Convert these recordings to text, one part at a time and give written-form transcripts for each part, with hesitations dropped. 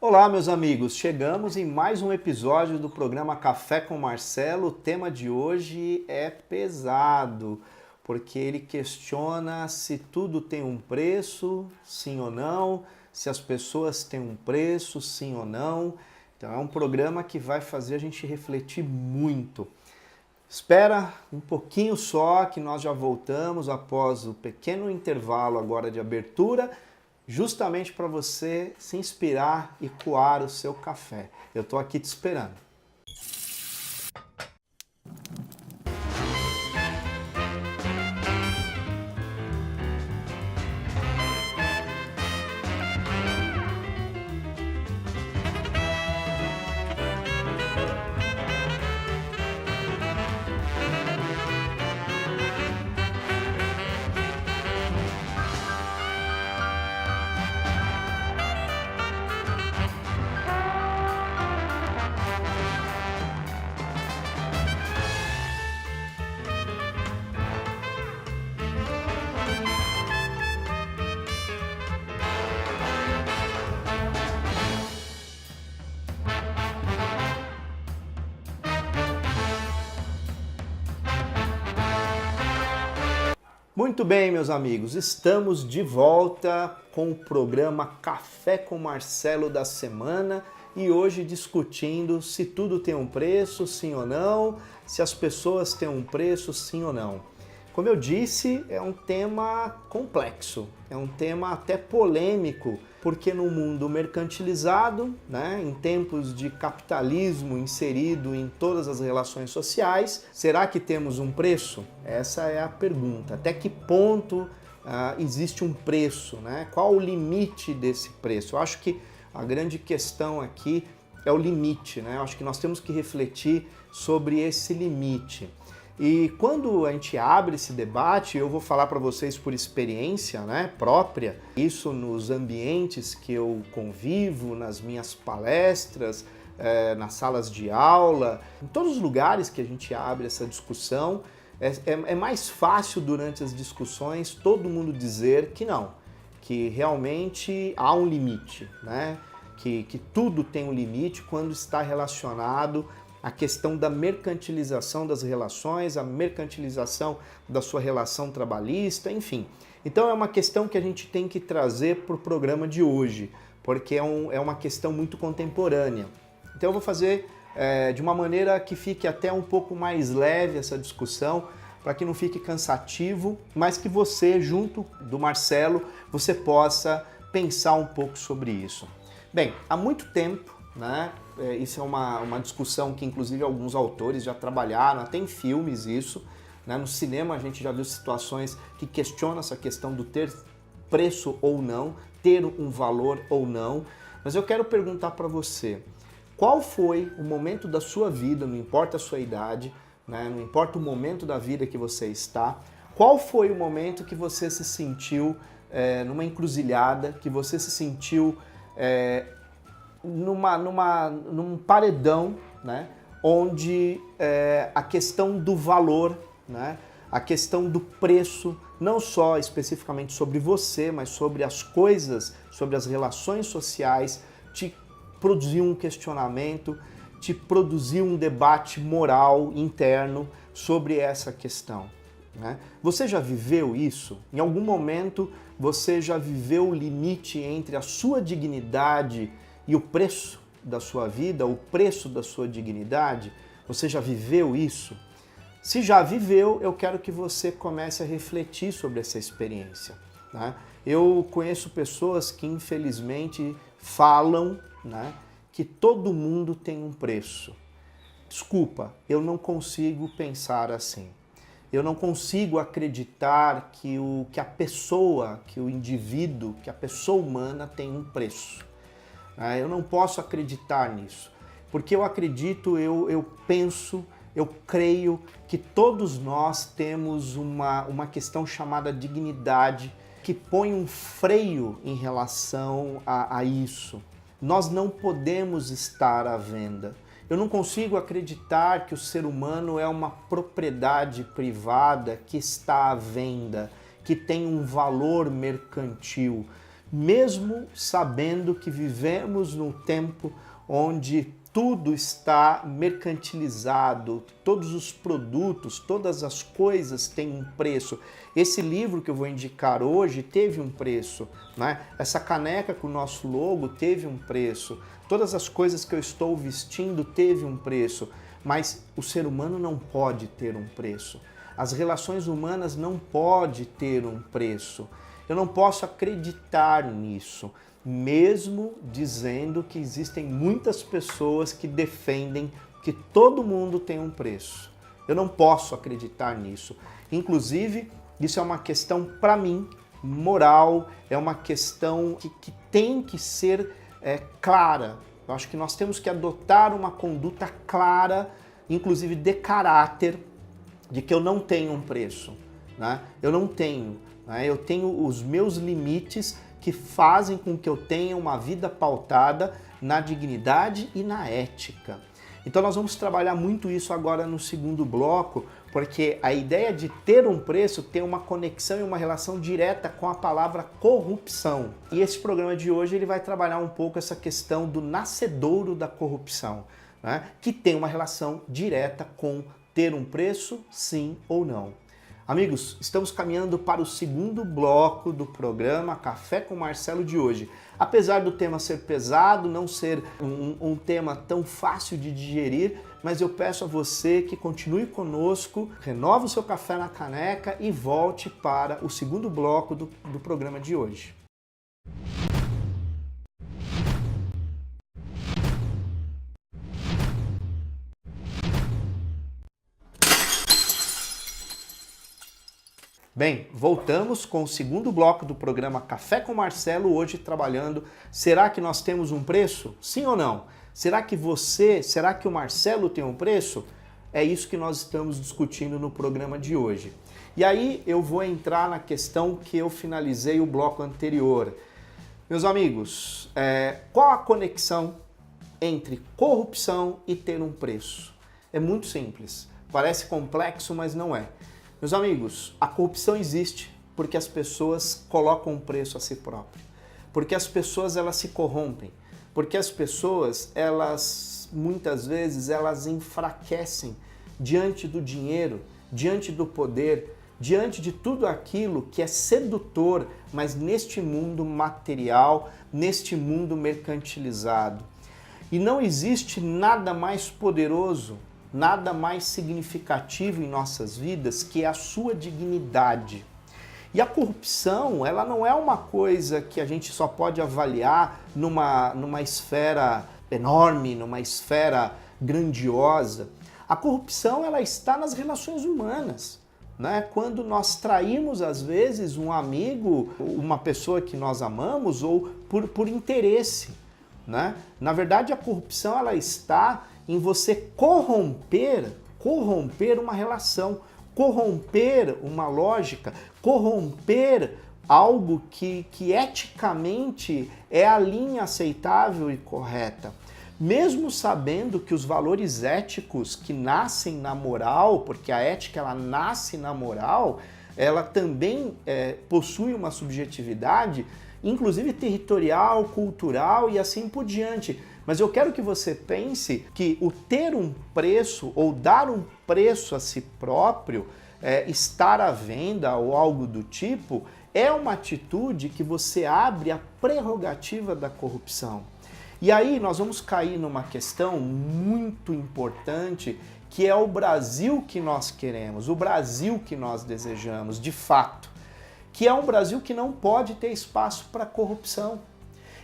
Olá, meus amigos! Chegamos em mais um episódio do programa Café com Marcelo. O tema de hoje é pesado, porque ele questiona se tudo tem um preço, sim ou não, se as pessoas têm um preço, sim ou não. Então é um programa que vai fazer a gente refletir muito. Espera um pouquinho só que nós já voltamos após o pequeno intervalo agora de abertura, justamente para você se inspirar e coar o seu café. Eu estou aqui te esperando. Muito bem, meus amigos, estamos de volta com o programa Café com Marcelo da semana e hoje discutindo se tudo tem um preço, sim ou não, se as pessoas têm um preço, sim ou não. Como eu disse, é um tema complexo, é um tema até polêmico, porque no mundo mercantilizado, em tempos de capitalismo inserido em todas as relações sociais, será que temos um preço? Essa é a pergunta. Até que ponto existe um preço? Qual o limite desse preço? Eu acho que a grande questão aqui é o limite. Eu acho que nós temos que refletir sobre esse limite. E quando a gente abre esse debate, eu vou falar para vocês por experiência própria, isso nos ambientes que eu convivo, nas minhas palestras, nas salas de aula, em todos os lugares que a gente abre essa discussão, é mais fácil durante as discussões todo mundo dizer que não, que realmente há um limite, que tudo tem um limite quando está relacionado a questão da mercantilização das relações, a mercantilização da sua relação trabalhista, enfim. Então é uma questão que a gente tem que trazer para o programa de hoje, porque é uma questão muito contemporânea. Então eu vou fazer de uma maneira que fique até um pouco mais leve essa discussão, para que não fique cansativo, mas que você, junto do Marcelo, você possa pensar um pouco sobre isso. Bem, há muito tempo, isso é uma discussão que inclusive alguns autores já trabalharam, até em filmes isso. No cinema a gente já viu situações que questionam essa questão do ter preço ou não, ter um valor ou não. Mas eu quero perguntar para você, qual foi o momento da sua vida, não importa a sua idade, não importa o momento da vida que você está, qual foi o momento que você se sentiu numa encruzilhada, que você se sentiu num paredão, onde a questão do valor, a questão do preço, não só especificamente sobre você, mas sobre as coisas, sobre as relações sociais, te produziu um questionamento, te produziu um debate moral interno sobre essa questão. Você já viveu isso? Em algum momento você já viveu o limite entre a sua dignidade e o preço da sua vida, o preço da sua dignidade? Você já viveu isso? Se já viveu, eu quero que você comece a refletir sobre essa experiência. Eu conheço pessoas que infelizmente falam que todo mundo tem um preço. Desculpa, eu não consigo pensar assim. Eu não consigo acreditar que a pessoa, que o indivíduo, que a pessoa humana tem um preço. Eu não posso acreditar nisso, porque eu acredito, eu penso, eu creio que todos nós temos uma questão chamada dignidade que põe um freio em relação a isso. Nós não podemos estar à venda. Eu não consigo acreditar que o ser humano é uma propriedade privada que está à venda, que tem um valor mercantil. mesmo sabendo que vivemos num tempo onde tudo está mercantilizado, todos os produtos, todas as coisas têm um preço. Esse livro que eu vou indicar hoje teve um preço, né? Essa caneca com o nosso logo teve um preço. Todas as coisas que eu estou vestindo teve um preço, mas o ser humano não pode ter um preço. As relações humanas não podem ter um preço. Eu não posso acreditar nisso, mesmo dizendo que existem muitas pessoas que defendem que todo mundo tem um preço. Eu não posso acreditar nisso. Inclusive, isso é uma questão, para mim, moral, é uma questão que tem que ser clara. Eu acho que nós temos que adotar uma conduta clara, inclusive de caráter, de que eu não tenho um preço, né? Eu não tenho, né? Eu tenho os meus limites que fazem com que eu tenha uma vida pautada na dignidade e na ética. Então nós vamos trabalhar muito isso agora no segundo bloco, porque a ideia de ter um preço tem uma conexão e uma relação direta com a palavra corrupção. E esse programa de hoje ele vai trabalhar um pouco essa questão do nascedouro da corrupção, né? Que tem uma relação direta com ter um preço, sim ou não. Amigos, estamos caminhando para o segundo bloco do programa Café com Marcelo de hoje. Apesar do tema ser pesado, não ser um tema tão fácil de digerir, mas eu peço a você que continue conosco, renove o seu café na caneca e volte para o segundo bloco do programa de hoje. Bem, voltamos com o segundo bloco do programa Café com Marcelo, hoje trabalhando. Será que nós temos um preço? Sim ou não? Será que o Marcelo tem um preço? É isso que nós estamos discutindo no programa de hoje. E aí eu vou entrar na questão que eu finalizei o bloco anterior. Meus amigos, qual a conexão entre corrupção e ter um preço? É muito simples. Parece complexo, mas não é. Meus amigos, a corrupção existe porque as pessoas colocam um preço a si próprio, porque as pessoas elas se corrompem, porque as pessoas muitas vezes enfraquecem diante do dinheiro, diante do poder, diante de tudo aquilo que é sedutor, mas neste mundo material, neste mundo mercantilizado. E não existe nada mais poderoso, nada mais significativo em nossas vidas que a sua dignidade. E a corrupção, ela não é uma coisa que a gente só pode avaliar numa esfera enorme, numa esfera grandiosa. A corrupção, ela está nas relações humanas, né? Quando nós traímos, às vezes, um amigo, uma pessoa que nós amamos, ou por interesse, né? Na verdade, a corrupção, ela está em você corromper uma relação, corromper uma lógica, corromper algo que eticamente é a linha aceitável e correta. Mesmo sabendo que os valores éticos que nascem na moral, porque a ética ela nasce na moral, ela também possui uma subjetividade, inclusive territorial, cultural e assim por diante. Mas eu quero que você pense que o ter um preço ou dar um preço a si próprio, estar à venda ou algo do tipo, é uma atitude que você abre a prerrogativa da corrupção. E aí nós vamos cair numa questão muito importante, que é o Brasil que nós queremos, o Brasil que nós desejamos, de fato, que é um Brasil que não pode ter espaço para corrupção.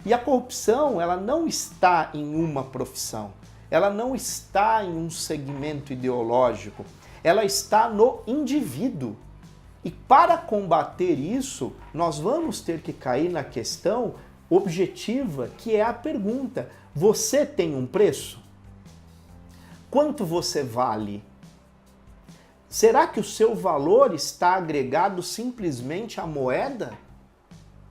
E a corrupção, ela não está em uma profissão, ela não está em um segmento ideológico, ela está no indivíduo. E para combater isso, nós vamos ter que cair na questão objetiva, que é a pergunta: você tem um preço? Quanto você vale? Será que o seu valor está agregado simplesmente à moeda?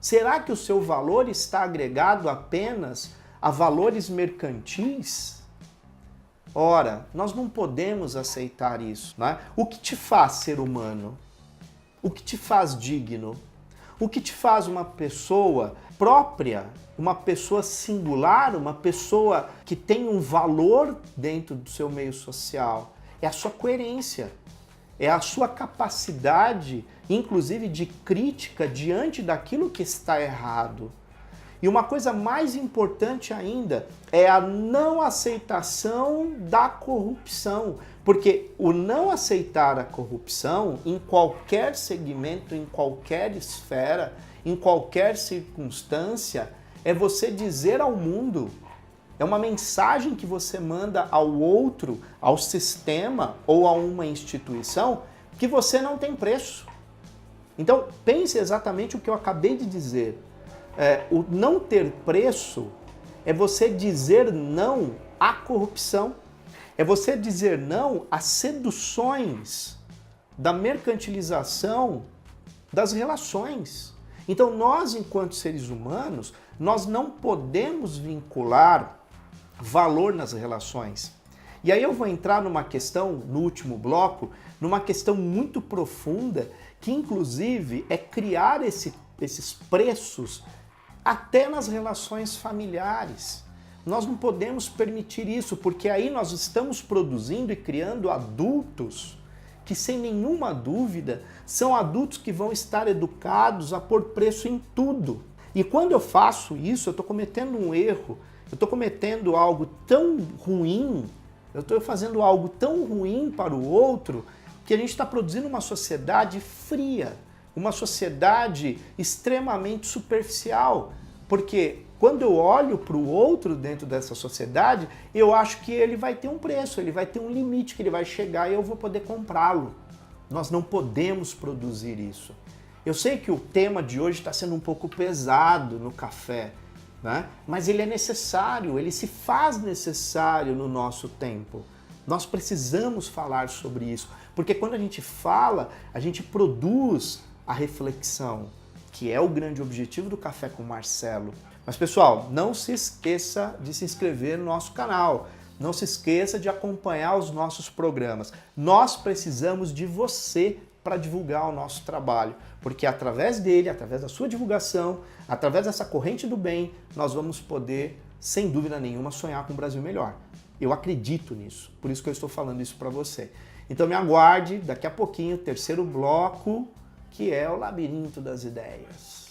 Será que o seu valor está agregado apenas a valores mercantis? Ora, nós não podemos aceitar isso, né? O que te faz ser humano? O que te faz digno? O que te faz uma pessoa própria, uma pessoa singular, uma pessoa que tem um valor dentro do seu meio social. É a sua coerência, é a sua capacidade, inclusive de crítica diante daquilo que está errado. E uma coisa mais importante ainda é a não aceitação da corrupção. Porque o não aceitar a corrupção em qualquer segmento, em qualquer esfera, em qualquer circunstância, é você dizer ao mundo, é uma mensagem que você manda ao outro, ao sistema ou a uma instituição, que você não tem preço. Então, pense exatamente o que eu acabei de dizer. O não ter preço é você dizer não à corrupção, é você dizer não às seduções da mercantilização das relações. Então nós, enquanto seres humanos, nós não podemos vincular valor nas relações. E aí eu vou entrar numa questão, no último bloco, numa questão muito profunda, que inclusive é criar esses preços até nas relações familiares. Nós não podemos permitir isso, porque aí nós estamos produzindo e criando adultos que, sem nenhuma dúvida, são adultos que vão estar educados a pôr preço em tudo. E quando eu faço isso, eu estou cometendo um erro, eu estou cometendo algo tão ruim, eu estou fazendo algo tão ruim para o outro, que a gente está produzindo uma sociedade fria, uma sociedade extremamente superficial, porque quando eu olho para o outro dentro dessa sociedade, eu acho que ele vai ter um preço, ele vai ter um limite que ele vai chegar e eu vou poder comprá-lo. Nós não podemos produzir isso. Eu sei que o tema de hoje está sendo um pouco pesado no café, né? Mas ele é necessário, ele se faz necessário no nosso tempo. Nós precisamos falar sobre isso, porque quando a gente fala, a gente produz a reflexão, que é o grande objetivo do Café com Marcelo. Mas pessoal, não se esqueça de se inscrever no nosso canal, não se esqueça de acompanhar os nossos programas. Nós precisamos de você para divulgar o nosso trabalho, porque através dele, através da sua divulgação, através dessa corrente do bem, nós vamos poder, sem dúvida nenhuma, sonhar com um Brasil melhor. Eu acredito nisso, por isso que eu estou falando isso para você. Então me aguarde, daqui a pouquinho, o terceiro bloco, que é o Labirinto das Ideias.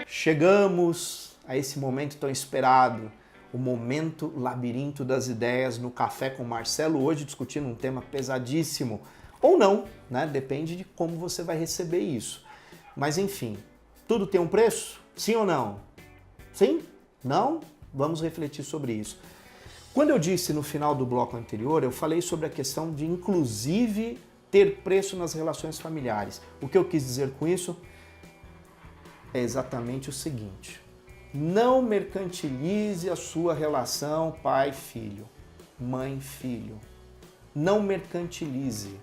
Chegamos a esse momento tão esperado, o momento Labirinto das Ideias no Café com Marcelo, hoje discutindo um tema pesadíssimo, ou não, né? Depende de como você vai receber isso. Mas enfim, tudo tem um preço? Sim ou não? Sim? Não? Vamos refletir sobre isso. Quando eu disse no final do bloco anterior, eu falei sobre a questão de inclusive ter preço nas relações familiares. O que eu quis dizer com isso? É exatamente o seguinte: não mercantilize a sua relação pai-filho, mãe-filho. Não mercantilize.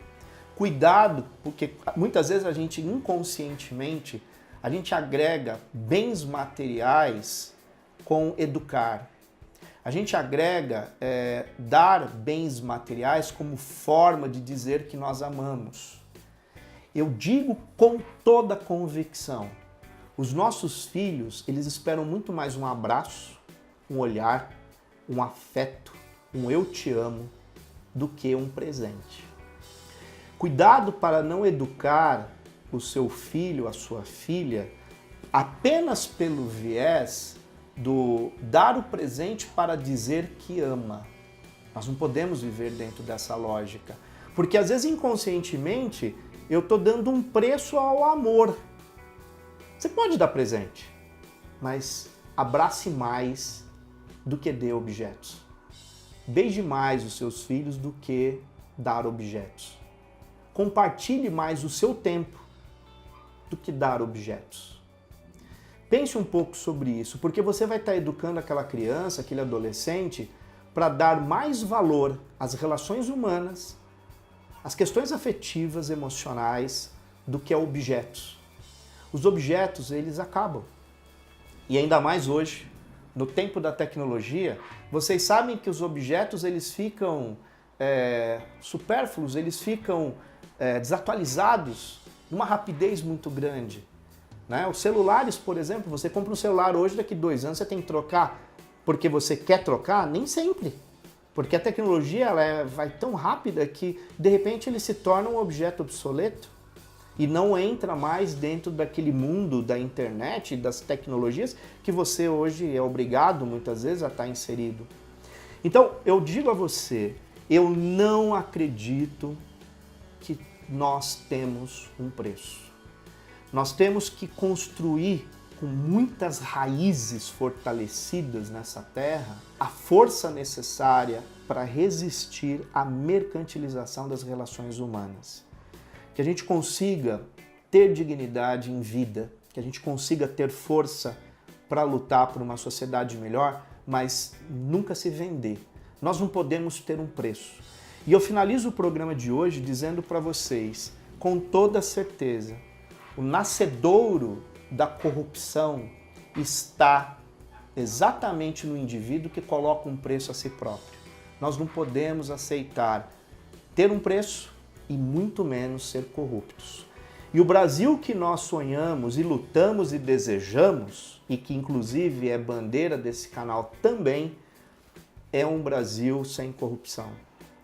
Cuidado, porque muitas vezes a gente inconscientemente, a gente agrega bens materiais com educar. A gente agrega dar bens materiais como forma de dizer que nós amamos. Eu digo com toda convicção, os nossos filhos, eles esperam muito mais um abraço, um olhar, um afeto, um eu te amo, do que um presente. Cuidado para não educar o seu filho, a sua filha, apenas pelo viés do dar o presente para dizer que ama. Nós não podemos viver dentro dessa lógica, porque às vezes inconscientemente eu estou dando um preço ao amor. Você pode dar presente, mas abrace mais do que dê objetos. Beije mais os seus filhos do que dar objetos. Compartilhe mais o seu tempo do que dar objetos. Pense um pouco sobre isso, porque você vai estar educando aquela criança, aquele adolescente, para dar mais valor às relações humanas, às questões afetivas, emocionais, do que a objetos. Os objetos, eles acabam. E ainda mais hoje, no tempo da tecnologia, vocês sabem que os objetos, eles ficam supérfluos, eles ficam desatualizados, numa rapidez muito grande. Né? Os celulares, por exemplo, você compra um celular hoje, daqui 2 anos você tem que trocar porque você quer trocar? Nem sempre. Porque a tecnologia vai tão rápida que, de repente, ele se torna um objeto obsoleto e não entra mais dentro daquele mundo da internet, das tecnologias, que você hoje é obrigado, muitas vezes, a estar inserido. Então, eu digo a você, eu não acredito que nós temos um preço. Nós temos que construir com muitas raízes fortalecidas nessa terra a força necessária para resistir à mercantilização das relações humanas. Que a gente consiga ter dignidade em vida, que a gente consiga ter força para lutar por uma sociedade melhor, mas nunca se vender. Nós não podemos ter um preço. E eu finalizo o programa de hoje dizendo para vocês, com toda certeza, o nascedouro da corrupção está exatamente no indivíduo que coloca um preço a si próprio. Nós não podemos aceitar ter um preço e muito menos ser corruptos. E o Brasil que nós sonhamos e lutamos e desejamos, e que inclusive é bandeira desse canal também, é um Brasil sem corrupção.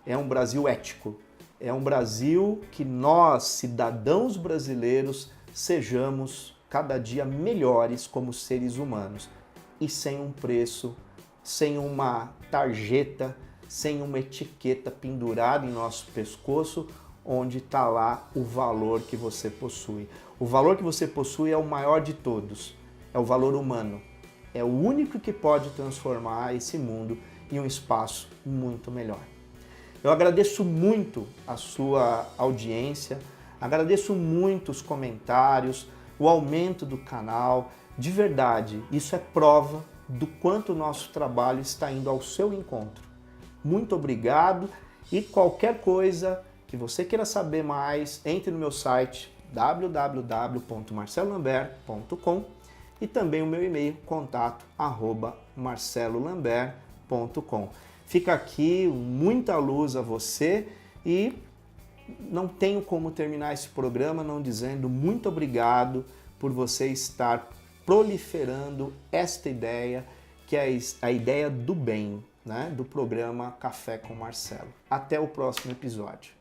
É um Brasil ético. É um Brasil que nós, cidadãos brasileiros, sejamos cada dia melhores como seres humanos e sem um preço, sem uma tarjeta, sem uma etiqueta pendurada em nosso pescoço, onde está lá o valor que você possui. O valor que você possui é o maior de todos, é o valor humano. É o único que pode transformar esse mundo em um espaço muito melhor. Eu agradeço muito a sua audiência, agradeço muito os comentários, o aumento do canal. De verdade, isso é prova do quanto o nosso trabalho está indo ao seu encontro. Muito obrigado e qualquer coisa que você queira saber mais, entre no meu site www.marcelolambert.com e também o meu e-mail contato@marcelolambert.com. Fica aqui muita luz a você e não tenho como terminar esse programa não dizendo muito obrigado por você estar proliferando esta ideia, que é a ideia do bem, né, do programa Café com Marcelo. Até o próximo episódio.